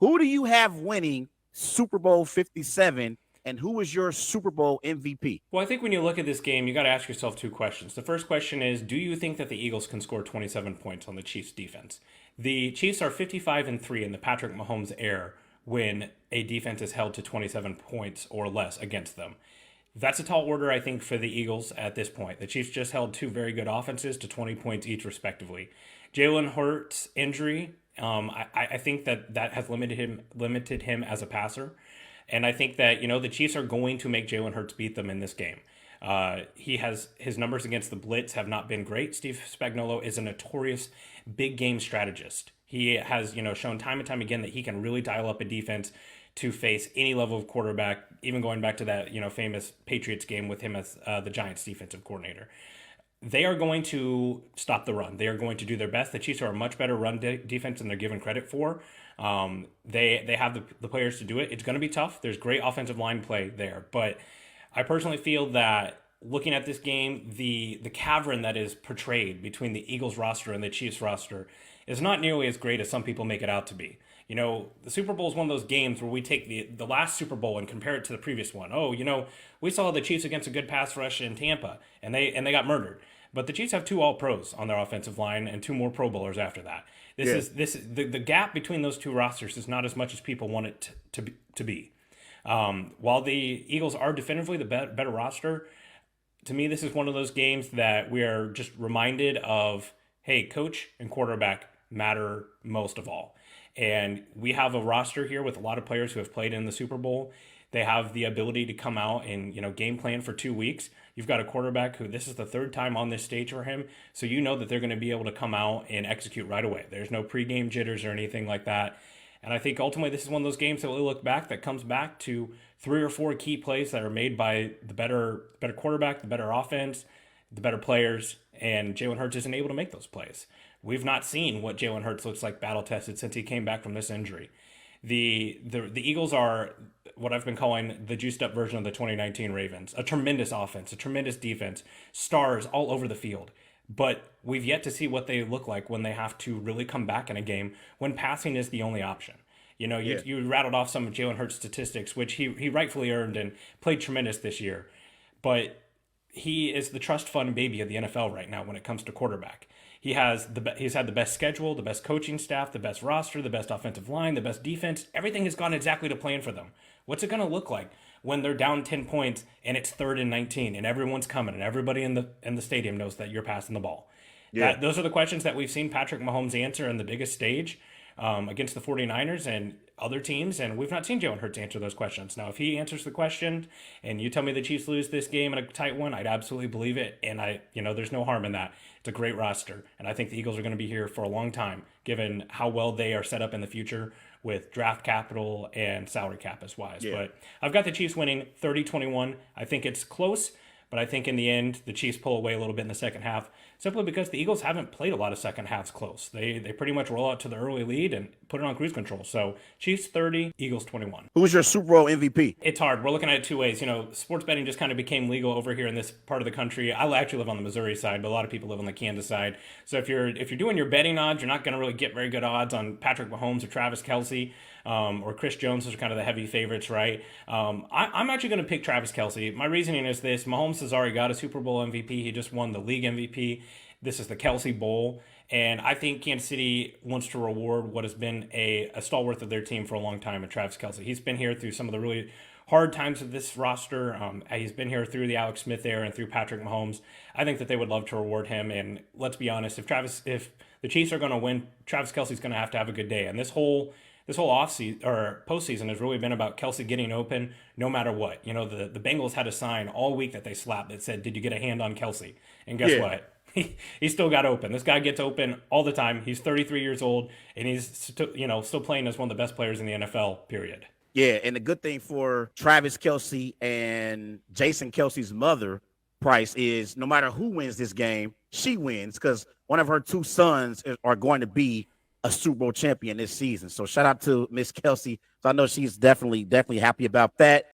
Who do you have winning Super Bowl 57, and who is your Super Bowl MVP? Well, I think when you look at this game, you got to ask yourself two questions. The first question is, do you think that the Eagles can score 27 points on the Chiefs defense? The Chiefs are 55-3 in the Patrick Mahomes era when a defense is held to 27 points or less against them. That's a tall order, I think, for the Eagles at this point. The Chiefs just held two very good offenses to 20 points each, respectively. Jalen Hurts' injury, I think that has limited him as a passer. And I think that, the Chiefs are going to make Jalen Hurts beat them in this game. He has his numbers against the blitz have not been great. Steve Spagnuolo is a notorious big game strategist. He has, shown time and time again that he can really dial up a defense to face any level of quarterback, even going back to that, famous Patriots game with him as the Giants defensive coordinator. They are going to stop the run. They are going to do their best. The Chiefs are a much better run defense than they're given credit for. They have the players to do it. It's going to be tough. There's great offensive line play there. But I personally feel that looking at this game, the cavern that is portrayed between the Eagles roster and the Chiefs roster is not nearly as great as some people make it out to be. The Super Bowl is one of those games where we take the last Super Bowl and compare it to the previous one. Oh, we saw the Chiefs against a good pass rush in Tampa, and they got murdered. But the Chiefs have two All-Pros on their offensive line and two more Pro Bowlers after that. The gap between those two rosters is not as much as people want it to be. While the Eagles are definitively the better roster, to me, this is one of those games that we are just reminded of, hey, coach and quarterback matter most of all. And we have a roster here with a lot of players who have played in the Super Bowl. They have the ability to come out and, game plan for 2 weeks. You've got a quarterback who this is the third time on this stage for him. So that they're going to be able to come out and execute right away. There's no pregame jitters or anything like that. And I think ultimately this is one of those games that we'll look back that comes back to 3 or 4 key plays that are made by the better quarterback, the better offense, the better players, and Jalen Hurts isn't able to make those plays. We've not seen what Jalen Hurts looks like battle tested since he came back from this injury. The Eagles are what I've been calling the juiced up version of the 2019 Ravens. A tremendous offense, a tremendous defense, stars all over the field. But we've yet to see what they look like when they have to really come back in a game when passing is the only option. You rattled off some of Jalen Hurts' statistics, which he rightfully earned and played tremendous this year. But he is the trust fund baby of the NFL right now when it comes to quarterback. He's had the best schedule, the best coaching staff, the best roster, the best offensive line, the best defense. Everything has gone exactly to plan for them. What's it going to look like when they're down 10 points and it's 3rd and 19 and everyone's coming and everybody in the stadium knows that you're passing the ball? Yeah. Those are the questions that we've seen Patrick Mahomes answer in the biggest stage against the 49ers and other teams, and we've not seen Jalen Hurts answer those questions. Now, if he answers the question and you tell me the Chiefs lose this game in a tight one, I'd absolutely believe it, and there's no harm in that. It's a great roster, and I think the Eagles are going to be here for a long time, given how well they are set up in the future with draft capital and salary cap as wise. Yeah. But I've got the Chiefs winning 30-21. I think it's close, but I think in the end, the Chiefs pull away a little bit in the second half, simply because the Eagles haven't played a lot of second halves close. They pretty much roll out to the early lead and put it on cruise control. So Chiefs 30, Eagles 21. Who's your Super Bowl MVP? It's hard. We're looking at it two ways. Sports betting just kind of became legal over here in this part of the country. I actually live on the Missouri side, but a lot of people live on the Kansas side. So if you're doing your betting odds, you're not going to really get very good odds on Patrick Mahomes or Travis Kelce. Or Chris Jones. Those are kind of the heavy favorites, right? I'm actually going to pick Travis Kelce. My reasoning is this. Mahomes has already got a Super Bowl MVP. He just won the league MVP. This is the Kelce Bowl. And I think Kansas City wants to reward what has been a stalwart of their team for a long time, Travis Kelce. He's been here through some of the really hard times of this roster. He's been here through the Alex Smith era and through Patrick Mahomes. I think that they would love to reward him. And let's be honest, if the Chiefs are going to win, Travis Kelce's going to have a good day. And this whole offseason or postseason has really been about Kelce getting open no matter what. The Bengals had a sign all week that they slapped that said, "Did you get a hand on Kelce?" And guess what? He still got open. This guy gets open all the time. He's 33 years old, and he's still playing as one of the best players in the NFL, period. Yeah, and the good thing for Travis Kelce and Jason Kelce's mother, Price, is no matter who wins this game, she wins because one of her 2 sons are going to be a Super Bowl champion this season. So shout out to Miss Kelce. So I know she's definitely happy about that.